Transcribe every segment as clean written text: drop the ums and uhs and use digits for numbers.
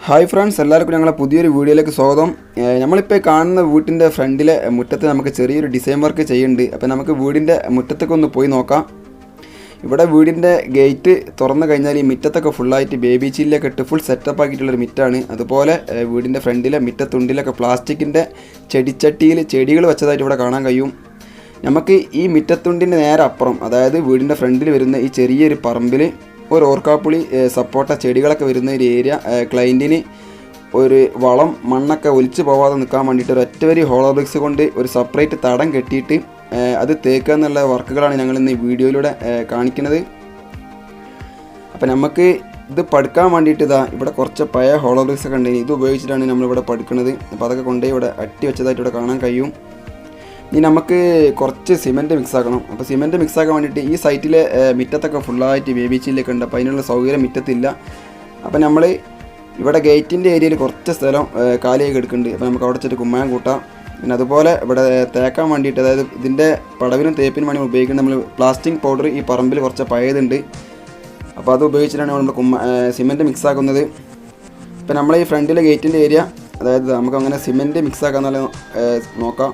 Hi friends, എല്ലാവർക്കും ഞങ്ങളെ പുതിയൊരു വീഡിയോയിലേക്ക് സ്വാഗതം. നമ്മളിപ്പോൾ കാണുന്ന വീട്ടിൻ്റെ ഫ്രണ്ടിലെ മുറ്റത്ത് നമുക്ക് ചെറിയൊരു ഡിസൈൻ വർക്ക് ചെയ്യുന്നുണ്ട്. അപ്പോൾ നമുക്ക് വീടിൻ്റെ മുറ്റത്തൊക്കെ ഒന്ന് പോയി നോക്കാം. ഇവിടെ വീടിൻ്റെ ഗേറ്റ് തുറന്നു കഴിഞ്ഞാൽ ഈ മുറ്റത്തൊക്കെ ഫുള്ളായിട്ട് ബേബി ചില്ലൊക്കെ ഇട്ട് ഫുൾ സെറ്റപ്പ് ആക്കിയിട്ടുള്ളൊരു മിറ്റാണ്. അതുപോലെ വീടിൻ്റെ ഫ്രണ്ടിലെ മുറ്റത്തുണ്ടിലൊക്കെ പ്ലാസ്റ്റിക്കിൻ്റെ ചെടിച്ചട്ടിയിൽ ചെടികൾ വെച്ചതായിട്ട് ഇവിടെ കാണാൻ കഴിയും. നമുക്ക് ഈ മുറ്റത്തുണ്ടിൻ്റെ നേരെ അപ്പുറം, അതായത് വീടിൻ്റെ ഫ്രണ്ടിൽ വരുന്ന ഈ ചെറിയൊരു പറമ്പിൽ ഒരു ഓർക്കാപ്പുളി സപ്പോർട്ട ചെടികളൊക്കെ വരുന്ന ഒരു ഏരിയ ക്ലയൻറ്റിന് ഒരു വളം മണ്ണൊക്കെ ഒലിച്ച് പോവാതെ നിൽക്കാൻ വേണ്ടിയിട്ട് ഒരു ഒറ്റവരി ഹോളോ ബ്രിക്സ് കൊണ്ട് ഒരു സെപ്പറേറ്റ് തടം കെട്ടിയിട്ട് അത് തേക്കുക എന്നുള്ള വർക്കുകളാണ് ഞങ്ങൾ ഇന്ന് ഈ വീഡിയോയിലൂടെ കാണിക്കുന്നത്. അപ്പോൾ നമുക്ക് ഇത് പഠിക്കാൻ വേണ്ടിയിട്ട് ഇവിടെ കുറച്ച് പഴയ ഹോളോ ബ്രിക്സ് ഒക്കെ ഉണ്ട്. ഇത് ഉപയോഗിച്ചിട്ടാണ് നമ്മളിവിടെ പഠിക്കുന്നത്. അപ്പോൾ അതൊക്കെ കൊണ്ടുപോയി ഇവിടെ അട്ടി വെച്ചതായിട്ട് ഇവിടെ കാണാൻ കഴിയും. ഇനി നമുക്ക് കുറച്ച് സിമെൻറ്റ് മിക്സ് ആക്കണം. അപ്പോൾ സിമെൻറ്റ് മിക്സ് ആക്കാൻ വേണ്ടിയിട്ട് ഈ സൈറ്റിലെ മുറ്റത്തൊക്കെ ഫുള്ളായിട്ട് ബേബി ചില്ലൊക്കെ ഉണ്ട്. അപ്പോൾ അതിനുള്ള സൗകര്യം മുറ്റത്തില്ല. അപ്പോൾ നമ്മൾ ഇവിടെ ഗേറ്റിൻ്റെ ഏരിയയിൽ കുറച്ച് സ്ഥലം കാലിയായി എടുക്കുന്നുണ്ട്. അപ്പോൾ നമുക്ക് അവിടെ വെച്ചിട്ട് കുമ്മായം കൂട്ടാം. പിന്നെ അതുപോലെ ഇവിടെ തേക്കാൻ വേണ്ടിയിട്ട്, അതായത് ഇതിൻ്റെ പടവിനും തേപ്പിനും വേണ്ടി ഉപയോഗിക്കുന്നത് നമ്മൾ പ്ലാസ്റ്റിക് പൗഡർ ഈ പറമ്പിൽ കുറച്ച് പഴയതുണ്ട്. അപ്പോൾ അത് ഉപയോഗിച്ചിട്ടാണ് നമ്മൾ സിമെൻറ്റ് മിക്സ് ആക്കുന്നത്. ഇപ്പോൾ നമ്മൾ ഈ ഫ്രണ്ടിലെ ഗേറ്റിൻ്റെ ഏരിയ, അതായത് നമുക്ക് അങ്ങനെ സിമെൻറ്റ് മിക്സ് ആക്കാമെന്നുള്ള നോക്കാം.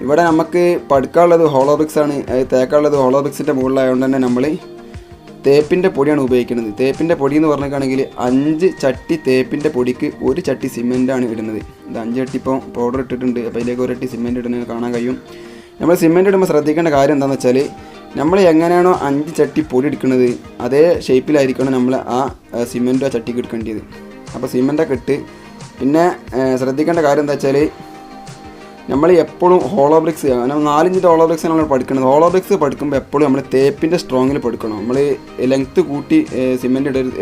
ഇവിടെ നമുക്ക് പടുക്കാനുള്ളത് ഹോളോ ബ്രിക്സ് ആണ്, തേക്കാനുള്ളത് ഹോളോ ബ്രിക്സിൻ്റെ മുകളിലായതുകൊണ്ട് തന്നെ നമ്മൾ തേപ്പിൻ്റെ പൊടിയാണ് ഉപയോഗിക്കുന്നത്. തേപ്പിൻ്റെ പൊടി എന്ന് പറഞ്ഞിട്ടാണെങ്കിൽ 5 ചട്ടി തേപ്പിൻ്റെ പൊടിക്ക് 1 ചട്ടി സിമെൻറ്റാണ് ഇടുന്നത്. ഇത് 5 ചട്ടി ഇപ്പോൾ പൗഡർ ഇട്ടിട്ടുണ്ട്. അപ്പോൾ അതിലേക്ക് 1 ചട്ടി സിമെൻറ്റ് ഇടുന്നത് കാണാൻ കഴിയും. നമ്മൾ സിമെൻറ്റ് ഇടുമ്പോൾ ശ്രദ്ധിക്കേണ്ട കാര്യം എന്താണെന്ന് വെച്ചാൽ, നമ്മൾ എങ്ങനെയാണോ 5 ചട്ടി പൊടി എടുക്കുന്നത് അതേ ഷേപ്പിലായിരിക്കണം നമ്മൾ ആ സിമെൻറ്റ് ആ ചട്ടിക്ക് എടുക്കേണ്ടത്. അപ്പോൾ സിമെൻറ്റൊക്കെ ഇട്ട് പിന്നെ ശ്രദ്ധിക്കേണ്ട കാര്യം എന്താ വെച്ചാൽ, നമ്മൾ എപ്പോഴും ഹോളോ ബ്രിക്സ്, അങ്ങനെ 4 ഇഞ്ചിൻ്റെ ഹോളോ ബ്രിക്സ് നമ്മൾ പഠിക്കുന്നത്. ഹോളോ ബ്രിക്സ് പഠിക്കുമ്പോൾ എപ്പോഴും നമ്മൾ തേപ്പിൻ്റെ സ്ട്രോങ്ങിൽ പഠിക്കണം. നമ്മൾ ലെങ്ത്ത് കൂട്ടി സിമെൻറ്റ് ഇടരുത്,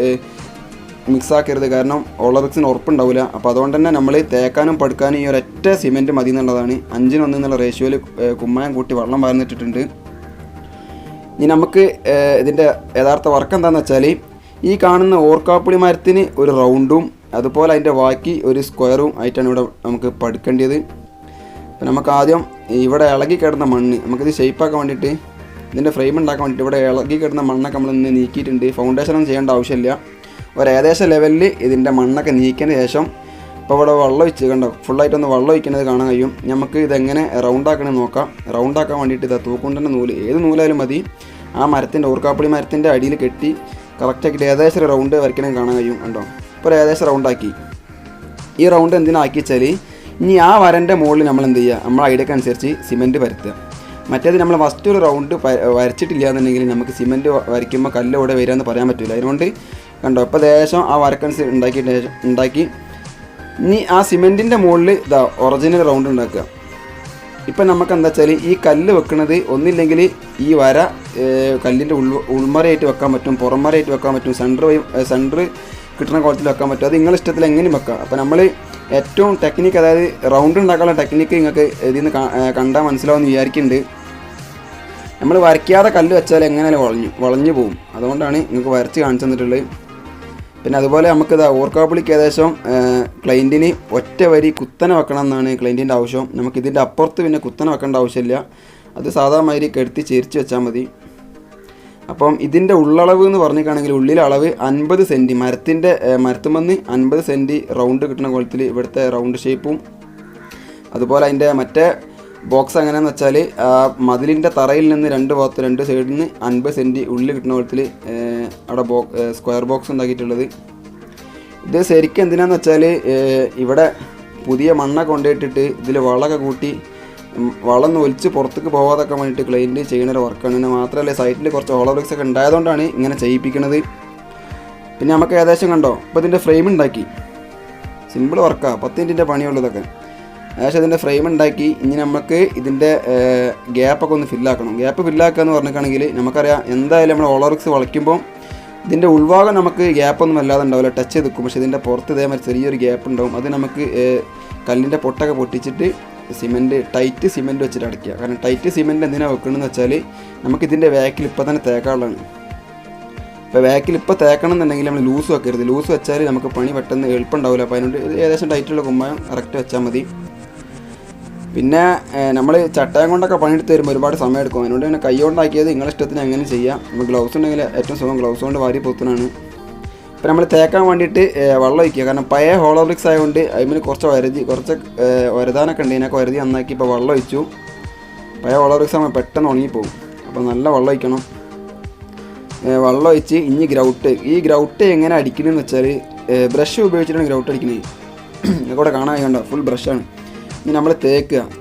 മിക്സ് ആക്കരുത്. കാരണം ഹോളോ ബ്രിക്സിന് ഉറപ്പുണ്ടാവില്ല. അപ്പോൾ അതുകൊണ്ട് തന്നെ നമ്മൾ തേക്കാനും പഠിക്കാനും ഈ ഒരൊറ്റ സിമെൻറ്റ് മതി എന്നുള്ളതാണ്. 5:1 എന്നുള്ള റേഷ്യോയിൽ കുമ്മായം കൂട്ടി വെള്ളം വാർന്നിട്ടിട്ടുണ്ട്. ഇനി നമുക്ക് ഇതിൻ്റെ യഥാർത്ഥ വർക്ക് എന്താണെന്ന് വെച്ചാൽ, ഈ കാണുന്ന ഓർക്കാപ്പുളി മരത്തിന് ഒരു റൗണ്ടും അതുപോലെ അതിൻ്റെ ബാക്കി ഒരു സ്ക്വയറും ആയിട്ടാണ് ഇവിടെ നമുക്ക് പഠിക്കേണ്ടത്. അപ്പോൾ നമുക്ക് ആദ്യം ഇവിടെ ഇളകി കിടന്ന മണ്ണ് നമുക്കിത് ഷേപ്പാക്കാൻ വേണ്ടിയിട്ട്, ഇതിൻ്റെ ഫ്രെയിം ഉണ്ടാക്കാൻ വേണ്ടിയിട്ട് ഇവിടെ ഇളകി കിടന്ന മണ്ണൊക്കെ നമ്മളിന്ന് നീക്കിയിട്ടുണ്ട്. ഫൗണ്ടേഷനൊന്നും ചെയ്യേണ്ട ആവശ്യമില്ല. ഒരു ഏകദേശം ലെവലിൽ ഇതിൻ്റെ മണ്ണൊക്കെ നീക്കിയതിന് ശേഷം ഇപ്പോൾ ഇവിടെ വെള്ളം ഒഴിച്ച് കണ്ടോ, ഫുള്ളായിട്ടൊന്ന് വെള്ളം ഒഴിക്കുന്നത് കാണാൻ കഴിയും. നമുക്ക് ഇതെങ്ങനെ റൗണ്ടാക്കണമെന്ന് നോക്കാം. റൗണ്ടാക്കാൻ വേണ്ടിയിട്ട് ഇതാ തൂക്കുകൊണ്ടുള്ള നൂല്, ഏത് നൂലായാലും മതി, ആ മരത്തിൻ്റെ ഓർക്കാപ്പുളി മരത്തിൻ്റെ അടിയിൽ കെട്ടി കറക്റ്റാക്കിയിട്ട് ഏകദേശം ഒരു റൗണ്ട് വരയ്ക്കണമെന്ന് കാണാൻ കഴിയും. കണ്ടോ, ഇപ്പോൾ ഏകദേശം റൗണ്ടാക്കി. ഈ റൗണ്ട് എന്തിനാക്കി വെച്ചാൽ, ഇനി ആ വരൻ്റെ മുകളിൽ നമ്മൾ എന്ത് ചെയ്യുക, നമ്മൾ ഐഡിയക്ക് അനുസരിച്ച് സിമെൻറ്റ് പരത്തുക. മറ്റേത് നമ്മൾ ഫസ്റ്റ് ഒരു റൗണ്ട് വരച്ചിട്ടില്ല എന്നുണ്ടെങ്കിൽ നമുക്ക് സിമെൻറ്റ് വരയ്ക്കുമ്പോൾ കല്ല് ഇവിടെ വരിക എന്ന് പറയാൻ പറ്റില്ല. അതുകൊണ്ട് കണ്ടോ, ഇപ്പോൾ ദേശം ആ വരക്കനുസരിച്ച് ഉണ്ടാക്കി ഇനി ആ സിമെൻറ്റിൻ്റെ മുകളിൽ ഒറിജിനൽ റൗണ്ട് ഉണ്ടാക്കുക. ഇപ്പം നമുക്ക് എന്താ വെച്ചാൽ, ഈ കല്ല് വെക്കുന്നത് ഒന്നില്ലെങ്കിൽ ഈ വര കല്ലിൻ്റെ ഉൾമറയായിട്ട് വെക്കാൻ പറ്റും, പുറംമറയായിട്ട് വെക്കാൻ പറ്റും, സെൻറ്റർ കിട്ടുന്ന കോളത്തിൽ വെക്കാൻ പറ്റും. അത് നിങ്ങളുടെ ഇഷ്ടത്തിൽ എങ്ങനെയും വെക്കാം. അപ്പോൾ നമ്മൾ ഏറ്റവും ടെക്നിക്ക്, അതായത് റൗണ്ട് ഉണ്ടാക്കാനുള്ള ടെക്നിക്ക് നിങ്ങൾക്ക് ഇതിൽ നിന്ന് കണ്ടാൽ മനസ്സിലാവുമെന്ന് വിചാരിക്കുന്നുണ്ട്. നമ്മൾ വരയ്ക്കാതെ കല്ല് വെച്ചാൽ എങ്ങനെയാലും വളഞ്ഞു പോകും. അതുകൊണ്ടാണ് നിങ്ങൾക്ക് വരച്ച് കാണിച്ചു തന്നിട്ടുള്ളത്. പിന്നെ അതുപോലെ നമുക്കിത് ഓർക്കാപ്പുളിക്ക് ഏകദേശം ക്ലൈൻറ്റിന് ഒറ്റ വരി കുത്തനെ വെക്കണം എന്നാണ് ക്ലൈൻറ്റിൻ്റെ ആവശ്യം. നമുക്കിതിൻ്റെ അപ്പുറത്ത് പിന്നെ കുത്തനെ വെക്കേണ്ട ആവശ്യമില്ല. അത് സാധാരണ കെടുത്തി ചേരിച്ച് വെച്ചാൽ മതി. അപ്പം ഇതിൻ്റെ ഉള്ളളവ് എന്ന് പറഞ്ഞിട്ടാണെങ്കിൽ, ഉള്ളിലെ അളവ് 50 സെൻറ്റി, മരത്തുമെന്ന് 50 സെൻറ്റി റൗണ്ട് കിട്ടുന്ന കോലത്തിൽ ഇവിടുത്തെ റൗണ്ട് ഷേപ്പും, അതുപോലെ അതിൻ്റെ മറ്റേ ബോക്സ് എങ്ങനെയാണെന്ന് വെച്ചാൽ, മതിലിൻ്റെ തറയിൽ നിന്ന് 2 സൈഡിൽ നിന്ന് 50 സെൻറ്റി ഉള്ളിൽ കിട്ടുന്ന കോലത്തിൽ അവിടെ സ്ക്വയർ ബോക്സ് ഉണ്ടാക്കിയിട്ടുള്ളത്. ഇത് ശരിക്കും എന്തിനാന്ന് വെച്ചാൽ, ഇവിടെ പുതിയ മണ്ണൊക്കെ കൊണ്ടുപോയിട്ടിട്ട് ഇതിൽ വളമൊക്കെ കൂട്ടി വളം ഒലിച്ച് പുറത്തേക്ക് പോകാതൊക്കെ വേണ്ടിയിട്ട് ക്ലൈൻറ്റ് ചെയ്യുന്നൊരു വർക്കാണ്. പിന്നെ മാത്രമല്ല, സൈറ്റിൽ കുറച്ച് ഹോളോ ബ്രിക്സ് ഒക്കെ ഉണ്ടായതുകൊണ്ടാണ് ഇങ്ങനെ ചെയ്യിപ്പിക്കുന്നത്. പിന്നെ നമുക്ക് ഏകദേശം കണ്ടോ, ഇപ്പോൾ ഇതിൻ്റെ ഫ്രെയിം ഉണ്ടാക്കി. സിമ്പിൾ വർക്കാണ്, 10 മിനിറ്റിൻ്റെ പണിയുള്ളതൊക്കെ. ഏകദേശം ഇതിൻ്റെ ഫ്രെയിം ഉണ്ടാക്കി. ഇനി നമുക്ക് ഇതിൻ്റെ ഗ്യാപ്പൊക്കെ ഒന്ന് ഫില്ലാക്കണം. ഗ്യാപ്പ് ഫില്ലാക്കുക എന്ന് പറഞ്ഞിട്ടാണെങ്കിൽ, നമുക്കറിയാം എന്തായാലും നമ്മൾ ഹോളോ ബ്രിക്സ് വളയ്ക്കുമ്പോൾ ഇതിൻ്റെ ഉൾഭാഗം നമുക്ക് ഗ്യാപ്പൊന്നും വല്ലാതെ ഉണ്ടാവില്ല, ടച്ച് ചെയ്ത് നിൽക്കും. പക്ഷേ ഇതിൻ്റെ പുറത്ത് ഇതേമാതിരി ചെറിയൊരു ഗ്യാപ്പ് ഉണ്ടാവും. അത് നമുക്ക് കല്ലിൻ്റെ പൊട്ടൊക്കെ പൊട്ടിച്ചിട്ട് ടൈറ്റ് സിമെൻറ്റ് വെച്ചിട്ട് അടയ്ക്കുക. കാരണം ടൈറ്റ് സിമെൻറ്റ് എന്തിനാണ് വെക്കണമെന്ന് വെച്ചാൽ, നമുക്കിതിൻ്റെ ബാക്കിൽ ഇപ്പോൾ തന്നെ തേക്കാനുള്ളതാണ്. ഇപ്പോൾ ബാക്കിൽ ഇപ്പോൾ തേക്കണം എന്നുണ്ടെങ്കിൽ നമ്മൾ ലൂസ് വെക്കരുത്. ലൂസ് വെച്ചാൽ നമുക്ക് പണി പെട്ടെന്ന് എളുപ്പം ഉണ്ടാവില്ല. അപ്പോൾ അതിനോട് ഏകദേശം ടൈറ്റുള്ള കുമ്മായം കറക്റ്റ് വെച്ചാൽ മതി. പിന്നെ നമ്മൾ ചട്ടയം കൊണ്ടൊക്കെ പണിയെടുത്ത് വരുമ്പോൾ ഒരുപാട് സമയം എടുക്കും. അതിനോട് തന്നെ കൈ കൊണ്ടാക്കിയത് നിങ്ങളുടെ ഇഷ്ടത്തിന് എങ്ങനെ ചെയ്യാം. നമ്മൾ ഗ്ലൗസ് ഉണ്ടെങ്കിൽ ഏറ്റവും സുഖം ഗ്ലൗസ് കൊണ്ട് വാരി പൊത്തനാണ്. അപ്പോൾ നമ്മൾ തേക്കാൻ വേണ്ടിയിട്ട് വെള്ളം ഒഴിക്കുക. കാരണം പഴയ ഹോളോ ബ്രിക്സ് ആയതുകൊണ്ട് അതിന് കുറച്ച് ഒരതാനൊക്കെ ഉണ്ട്. ഇതിനൊക്കെ ഒരതി നന്നാക്കി ഇപ്പോൾ വെള്ളം ഒഴിച്ചു. പഴയ ഹോളോ ബ്രിക്സ് ആകുമ്പോൾ പെട്ടെന്ന് ഉണങ്ങിപ്പോകും. അപ്പോൾ നല്ല വെള്ളം ഒഴിക്കണം. വെള്ളം ഒഴിച്ച് ഇനി ഈ ഗ്രൗട്ട് എങ്ങനെ അടിക്കണമെന്ന് വെച്ചാൽ ബ്രഷ് ഉപയോഗിച്ചിട്ടാണ് ഗ്രൗട്ട് അടിക്കുന്നത്. നിങ്ങൾക്ക് ഇവിടെ കാണാൻ കഴിയണ്ട, ഫുൾ ബ്രഷാണ്. ഇനി നമ്മൾ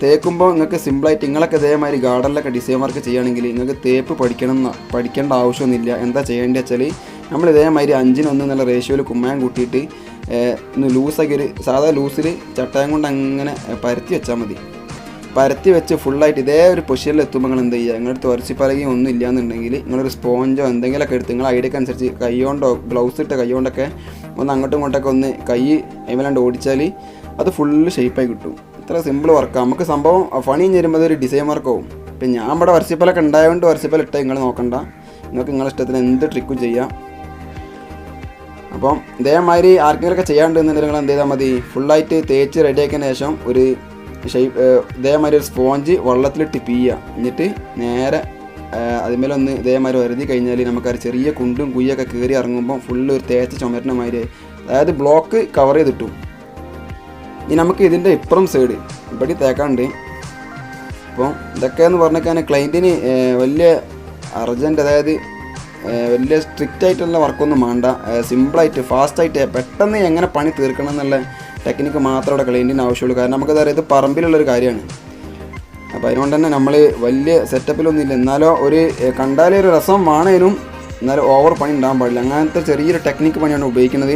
തേക്കുമ്പോൾ നിങ്ങൾക്ക് സിമ്പിളായിട്ട് നിങ്ങളൊക്കെ ഇതേമാതിരി ഗാർഡനിലൊക്കെ ഡിസൈൻ വർക്ക് ചെയ്യുകയാണെങ്കിൽ നിങ്ങൾക്ക് തേപ്പ് പഠിക്കേണ്ട ആവശ്യമൊന്നുമില്ല. എന്താ ചെയ്യേണ്ടത് വെച്ചാൽ നമ്മൾ ഇതേമാതിരി 5:1 എന്നുള്ള റേഷ്യോയിൽ കുമ്മായം കൂട്ടിയിട്ട് ഒന്ന് ലൂസാക്കി സാധാ ലൂസിൽ ചട്ടയം കൊണ്ട് അങ്ങനെ പരത്തി വെച്ചാൽ മതി. പരത്തി വെച്ച് ഫുള്ളായിട്ട് ഇതേ ഒരു പൊസിഷനിൽ എത്തുമ്പോൾ നിങ്ങൾ എന്ത് ചെയ്യുക, നിങ്ങളുടെ തുറച്ചിപ്പലകയും ഒന്നും ഇല്ലയെന്നുണ്ടെങ്കിൽ നിങ്ങളൊരു സ്പോഞ്ചോ എന്തെങ്കിലുമൊക്കെ എടുത്ത് നിങ്ങൾ ഐഡിയക്ക് അനുസരിച്ച് കൈകൊണ്ടോ ഗ്ലൗസ് ഇട്ട കൈകൊണ്ടൊക്കെ ഒന്ന് അങ്ങോട്ടും ഇങ്ങോട്ടൊക്കെ ഒന്ന് കൈ അതിമേലാണ്ട് ഓടിച്ചാൽ അത് ഫുള്ള് ഷേപ്പായി കിട്ടും. ഇത്ര സിമ്പിൾ വർക്കാണ്. നമുക്ക് സംഭവം പണി തരുമ്പോൾ ഒരു ഡിസൈൻ വർക്കാവും. ഇപ്പം ഞാൻ ഇവിടെ വർച്ചിപ്പലൊക്കെ ഉണ്ടായതുകൊണ്ട് വർച്ചിപ്പല ഇട്ടാൽ നിങ്ങൾ നോക്കണ്ട, നിങ്ങൾക്ക് നിങ്ങളുടെ ഇഷ്ടത്തിന് എന്ത് ട്രിക്കും ചെയ്യാം. അപ്പം ഇതേമാതിരി ആർക്കെങ്കിലൊക്കെ ചെയ്യാണ്ടെന്നുണ്ടെങ്കിൽ നിങ്ങൾ എന്ത് ചെയ്താൽ മതി, ഫുള്ളായിട്ട് തേച്ച് റെഡിയാക്കിയതിന് ശേഷം ഒരു ഇതേമാതിരി ഒരു സ്പോഞ്ച് വെള്ളത്തിലിട്ട് പിയ്യുക. എന്നിട്ട് നേരെ അതിന്മേലൊന്ന് ഇതേമാതിരി വരുതി കഴിഞ്ഞാൽ നമുക്കൊരു ചെറിയ കുണ്ടും കുയ്യൊക്കെ കയറി ഇറങ്ങുമ്പോൾ ഫുള്ള് ഒരു തേച്ച ചുമരിൻ്റെ മാതിരി, അതായത് ബ്ലോക്ക് കവർ ചെയ്തിട്ടും. ഇനി നമുക്ക് ഇതിൻ്റെ ഇപ്പുറം സൈഡ് ഇവിടെ തേക്കാണ്ട്. അപ്പം ഇതൊക്കെയെന്ന് പറഞ്ഞാൽ ക്ലയൻറ്റിന് വലിയ അർജൻറ്റ്, അതായത് വലിയ സ്ട്രിക്റ്റ് ആയിട്ടുള്ള വർക്കൊന്നും വേണ്ട. സിമ്പിളായിട്ട് ഫാസ്റ്റായിട്ട് പെട്ടെന്ന് എങ്ങനെ പണി തീർക്കണം എന്നുള്ള ടെക്നിക്ക് മാത്രം ഇവിടെ ക്ലയൻറ്റിന് ആവശ്യമുള്ളൂ. കാരണം നമുക്കത് ഇത് പറമ്പിലുള്ളൊരു കാര്യമാണ്. അപ്പോൾ അതുകൊണ്ട് തന്നെ നമ്മൾ വലിയ സെറ്റപ്പിലൊന്നും ഇല്ല, എന്നാലോ ഒരു കണ്ടാലേ ഒരു രസം വേണേനും, എന്നാലും ഓവർ പണി ഉണ്ടാകാൻ പാടില്ല. അങ്ങനത്തെ ചെറിയൊരു ടെക്നിക്ക് പണിയാണ് ഉപയോഗിക്കുന്നത്.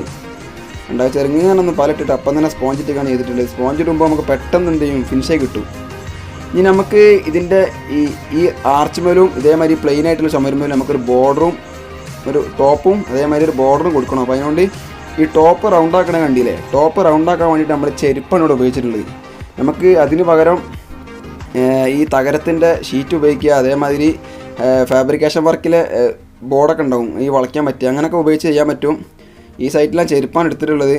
ചെറുങ്ങനൊന്ന് പാലിട്ടിട്ട് അപ്പം തന്നെ സ്പോഞ്ച് ഇട്ടാണ് ചെയ്തിട്ടുള്ളത്. സ്പോഞ്ച് ഇടുമ്പോൾ നമുക്ക് പെട്ടെന്ന് എന്ത് ചെയ്യും, ഫിനിഷായി കിട്ടും. ഇനി നമുക്ക് ഇതിൻ്റെ ഈ ആർച്ച് ഇതേമാതിരി പ്ലെയിൻ ആയിട്ടുള്ള ചുമരുമേലും നമുക്കൊരു ബോർഡറും ഒരു ടോപ്പും അതേമാതിരി ഒരു ബോർഡറും കൊടുക്കണം. അപ്പോൾ അതിനുകൊണ്ട് ഈ ടോപ്പ് റൗണ്ടാക്കണ കണ്ടില്ലേ, ടോപ്പ് റൗണ്ടാക്കാൻ വേണ്ടിയിട്ട് നമ്മൾ ചെരുപ്പാണ് ഇവിടെ ഉപയോഗിച്ചിട്ടുള്ളത്. നമുക്ക് അതിന് പകരം ഈ തകരത്തിൻ്റെ ഷീറ്റ് ഉപയോഗിക്കുക. അതേമാതിരി ഫാബ്രിക്കേഷൻ വർക്കിലെ ബോർഡൊക്കെ ഉണ്ടാവും, ഈ വളയ്ക്കാൻ പറ്റുക, അങ്ങനെയൊക്കെ ഉപയോഗിച്ച് ചെയ്യാൻ പറ്റും. ഈ സൈറ്റിലാണ് ചെരുപ്പാണ് എടുത്തിട്ടുള്ളത്.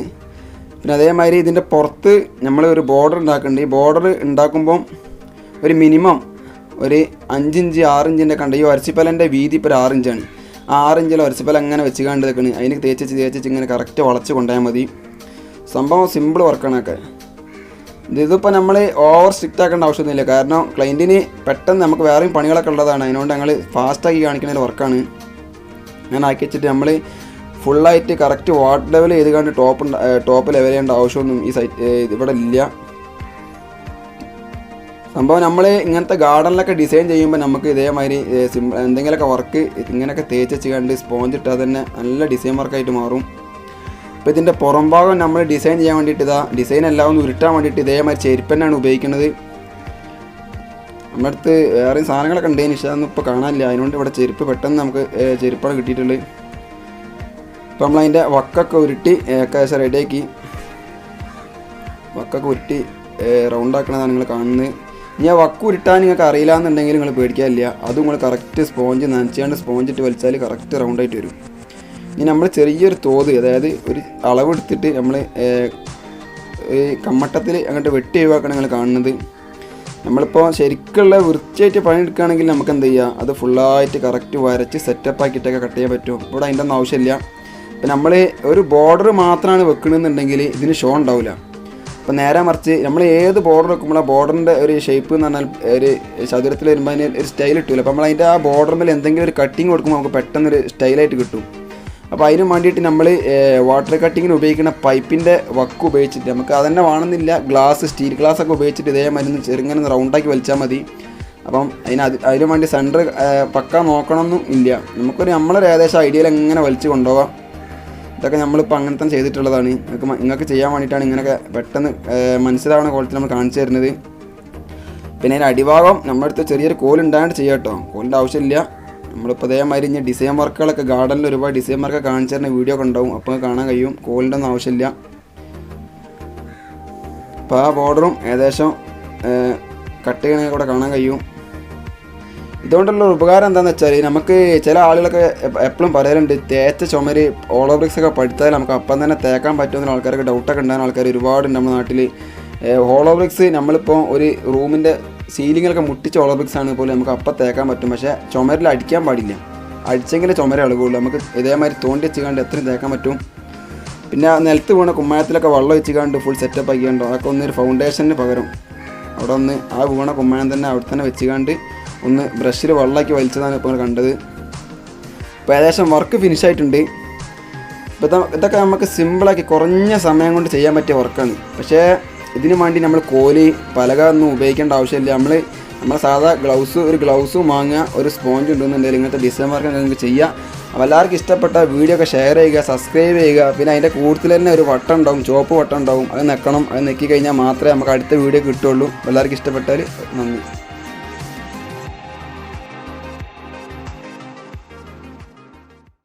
പിന്നെ അതേമാതിരി ഇതിൻ്റെ പുറത്ത് നമ്മൾ ഒരു ബോർഡർ ഉണ്ടാക്കുന്നുണ്ട്. ഈ ബോർഡർ ഉണ്ടാക്കുമ്പം ഒരു മിനിമം ഒരു 5 ഇഞ്ച് 6 ഇഞ്ചിൻ്റെ കണ്ട് ഈ ഒരച്ചിപ്പലൻ്റെ വീതി ഇപ്പോൾ ഒരു 6 ഇഞ്ചാണ്. ആ 6 ഇഞ്ചിൽ ഒരച്ചിപ്പല അങ്ങനെ വെച്ച് കണ്ട് നിൽക്കണ്. അതിന് തേച്ചിച്ച് ഇങ്ങനെ കറക്റ്റ് വളച്ച് കൊണ്ടുപോയാൽ മതി. സംഭവം സിമ്പിൾ വർക്കാണൊക്കെ. ഇതിപ്പോൾ നമ്മൾ ഓവർ സ്ട്രിക്റ്റ് ആക്കേണ്ട ആവശ്യമൊന്നുമില്ല. കാരണം ക്ലയൻറ്റിന് പെട്ടെന്ന് നമുക്ക് വേറെയും പണികളൊക്കെ ഉള്ളതാണ്. അതിനുകൊണ്ട് ഞങ്ങൾ ഫാസ്റ്റാക്കി കാണിക്കുന്ന വർക്കാണ്. അങ്ങനെ ആക്കി വെച്ചിട്ട് നമ്മൾ ഫുള്ളായിട്ട് കറക്റ്റ് വാട്ടർ ലെവൽ ചെയ്ത് കണ്ട് ടോപ്പ് ലെവൽ ചെയ്യേണ്ട ആവശ്യമൊന്നും ഈ സൈറ്റ് ഇവിടെ ഇല്ല. സംഭവം നമ്മൾ ഇങ്ങനത്തെ ഗാർഡനിലൊക്കെ ഡിസൈൻ ചെയ്യുമ്പോൾ നമുക്ക് ഇതേമാതിരി എന്തെങ്കിലുമൊക്കെ വർക്ക് ഇങ്ങനെയൊക്കെ തേച്ച് കണ്ട് സ്പോഞ്ച് ഇട്ടാൽ തന്നെ നല്ല ഡിസൈൻ വർക്കായിട്ട് മാറും. അപ്പോൾ ഇതിൻ്റെ പുറം ഭാഗം നമ്മൾ ഡിസൈൻ ചെയ്യാൻ വേണ്ടിയിട്ട് ഡിസൈൻ എല്ലാം ഒന്ന് ഉരുട്ടാൻ വേണ്ടിയിട്ട് ഇതേമാതിരി ചെരുപ്പന്നാണ് ഉപയോഗിക്കുന്നത്. നമ്മുടെ അടുത്ത് വേറെയും സാധനങ്ങളൊക്കെ ഉണ്ടെങ്കിൽ ഇഷ്ടമൊന്നും ഇപ്പോൾ കാണാനില്ല. അതിനുകൊണ്ട് ഇവിടെ ചെരുപ്പ് പെട്ടെന്ന് നമുക്ക് ചെരുപ്പാണ് കിട്ടിയിട്ടുള്ളത്. ഇപ്പോൾ നമ്മളതിൻ്റെ വക്കൊക്കെ ഉരുട്ടി ഏകദേശം റെഡിയാക്കി. വക്കൊക്കെ ഉരുട്ടി റൗണ്ടാക്കണതാണ് നിങ്ങൾ കാണുന്നത്. ഇനി ആ വക്ക് ഉരുട്ടാൻ നിങ്ങൾക്ക് അറിയില്ല എന്നുണ്ടെങ്കിൽ നിങ്ങൾ പേടിക്കാനില്ല. അതും നിങ്ങൾ കറക്റ്റ് സ്പോഞ്ച് നനച്ചാണ്ട് സ്പോഞ്ച് ഇട്ട് വലിച്ചാൽ കറക്റ്റ് റൗണ്ടായിട്ട് വരും. ഇനി നമ്മൾ ചെറിയൊരു തോത്, അതായത് ഒരു അളവെടുത്തിട്ട് നമ്മൾ ഈ കമ്മട്ടത്തിൽ അങ്ങോട്ട് വെട്ടി ഒഴിവാക്കണം നിങ്ങൾ കാണുന്നത്. നമ്മളിപ്പോൾ ശരിക്കുള്ള വൃത്തിയായിട്ട് പണിയെടുക്കുകയാണെങ്കിൽ നമുക്ക് എന്ത് ചെയ്യുക, അത് ഫുള്ളായിട്ട് കറക്റ്റ് വരച്ച് സെറ്റപ്പ് ആക്കിയിട്ടൊക്കെ കട്ട് ചെയ്യാൻ പറ്റും. ഇവിടെ അതിൻ്റെ ഒന്നും ആവശ്യമില്ല. ഇപ്പം നമ്മൾ ഒരു ബോർഡർ മാത്രമാണ് വെക്കണമെന്നുണ്ടെങ്കിൽ ഇതിന് ഷോ ഉണ്ടാവില്ല. അപ്പം നേരെ മറിച്ച് നമ്മൾ ഏത് ബോർഡർ വെക്കുമ്പോൾ ആ ബോർഡറിൻ്റെ ഒരു ഷേപ്പ് എന്ന് പറഞ്ഞാൽ ഒരു ചതുരത്തിൽ വരുമ്പോൾ അതിന് ഒരു സ്റ്റൈൽ കിട്ടില്ല. അപ്പോൾ നമ്മൾ അതിൻ്റെ ആ ബോർഡറിൽ എന്തെങ്കിലും ഒരു കട്ടിങ് കൊടുക്കുമ്പോൾ നമുക്ക് പെട്ടെന്നൊരു സ്റ്റൈലായിട്ട് കിട്ടും. അപ്പോൾ അതിന് വേണ്ടിയിട്ട് നമ്മൾ വാട്ടർ കട്ടിങ്ങിന് ഉപയോഗിക്കുന്ന പൈപ്പിൻ്റെ വക്ക് ഉപയോഗിച്ചിട്ട് നമുക്ക് അതന്നെ വേണമെന്നില്ല, സ്റ്റീൽ ഗ്ലാസ് ഒക്കെ ഉപയോഗിച്ചിട്ട് ഇതേ മരുന്ന് ചെറുങ്ങനെ റൗണ്ടാക്കി വലിച്ചാൽ മതി. അപ്പം അതിന് വേണ്ടി സെൻറ്റർ പക്ക നോക്കണമെന്നും ഇല്ല. നമ്മളൊരു ഏകദേശം ഐഡിയയിൽ എങ്ങനെ വലിച്ച് കൊണ്ടുപോകാം. ഇതൊക്കെ നമ്മളിപ്പോൾ അങ്ങനെ തന്നെ ചെയ്തിട്ടുള്ളതാണ്. നിങ്ങൾക്ക് ചെയ്യാൻ വേണ്ടിയിട്ടാണ് ഇങ്ങനെയൊക്കെ പെട്ടെന്ന് മനസ്സിലാവുന്ന കോലത്തിൽ നമ്മൾ കാണിച്ചു തരുന്നത്. പിന്നെ അതിൻ്റെ അടിഭാഗം നമ്മുടെ അടുത്ത് ചെറിയൊരു കോലുണ്ടായിട്ട് ചെയ്യാം കേട്ടോ, കോലിൻ്റെ ആവശ്യമില്ല. നമ്മളിപ്പോൾ അതേമാതിരി ഇനി ഡിസൈൻ വർക്കുകളൊക്കെ ഗാർഡനിൽ ഒരുപാട് ഡിസൈൻ വർക്ക് കാണിച്ചു തരുന്ന വീഡിയോ ഒക്കെ ഉണ്ടാവും, അപ്പോൾ കാണാൻ കഴിയും. കോലിൻ്റെ ഒന്നും ആവശ്യമില്ല. അപ്പോൾ ആ ബോർഡറും ഏകദേശം കട്ട് ചെയ്യണമെങ്കിൽ കൂടെ കാണാൻ കഴിയും. ഇതുകൊണ്ടുള്ള ഉപകാരം എന്താണെന്ന് വെച്ചാൽ നമുക്ക് ചില ആളുകളൊക്കെ എപ്പോഴും പറയലുണ്ട്, തേച്ച ചുമര് ഓളോ ബ്രിക്സ് ഒക്കെ പഠിച്ചാൽ നമുക്ക് അപ്പം തന്നെ തേക്കാൻ പറ്റുമെന്ന ആൾക്കാർക്ക് ഡൗട്ടൊക്കെ ഉണ്ടാകുന്ന ആൾക്കാർ ഒരുപാടുണ്ട് നമ്മുടെ നാട്ടിൽ. ഹോളോ ബ്രിക്സ് നമ്മളിപ്പോൾ ഒരു റൂമിൻ്റെ സീലിങ്ങിലൊക്കെ മുട്ടിച്ച ഹോളോ ബ്രിക്സ് ആണ് പോലെ നമുക്ക് അപ്പം തേക്കാൻ പറ്റും. പക്ഷേ ചുമരിൽ അടിക്കാൻ പാടില്ല. അടിച്ചെങ്കിലേ ചുമര ഇളകുള്ളൂ. നമുക്ക് ഇതേമാതിരി തോണ്ടി വെച്ച് കണ്ട് എത്രയും തേക്കാൻ പറ്റും. പിന്നെ നിലത്ത് വീണ കുമ്മായത്തിലൊക്കെ വെള്ളം വെച്ചുകൊണ്ട് ഫുൾ സെറ്റപ്പ് ആക്കിയാണ്ടോ അതൊക്കെ ഒന്നൊരു ഫൗണ്ടേഷന് പകരം അവിടെ ഒന്ന് ആ വീണ കുമ്മായം തന്നെ അവിടെ തന്നെ വെച്ചുകൊണ്ട് ഒന്ന് ബ്രഷിൽ വെള്ളമാക്കി വലിച്ചതാണ് ഇപ്പോൾ കണ്ടത്. ഇപ്പോൾ ഏകദേശം വർക്ക് ഫിനിഷായിട്ടുണ്ട്. ഇപ്പോൾ ഇതൊക്കെ നമുക്ക് സിമ്പിളാക്കി കുറഞ്ഞ സമയം കൊണ്ട് ചെയ്യാൻ പറ്റിയ വർക്കാണ്. പക്ഷേ ഇതിന് വേണ്ടി നമ്മൾ കോലി പലക ഒന്നും ഉപയോഗിക്കേണ്ട ആവശ്യമില്ല. നമ്മൾ സാധാ ഒരു ഗ്ലൗസും വാങ്ങുക, ഒരു സ്പോഞ്ച് ഉണ്ടെന്നുണ്ടെങ്കിൽ ഇങ്ങനത്തെ ഡിസൈൻ വർക്ക് നിങ്ങൾക്ക് ചെയ്യാം. അപ്പോൾ എല്ലാവർക്കും ഇഷ്ടപ്പെട്ട വീഡിയോ ഒക്കെ ഷെയർ ചെയ്യുക, സബ്സ്ക്രൈബ് ചെയ്യുക. പിന്നെ അതിൻ്റെ കൂടുതൽ തന്നെ ഒരു വട്ടം ഉണ്ടാവും, ചുവപ്പ് വട്ടം ഉണ്ടാവും, അത് നെക്കണം. അത് നെക്കി കഴിഞ്ഞാൽ മാത്രമേ നമുക്ക് അടുത്ത വീഡിയോ കിട്ടുള്ളൂ. എല്ലാവർക്കും ഇഷ്ടപ്പെട്ടാൽ നന്ദി.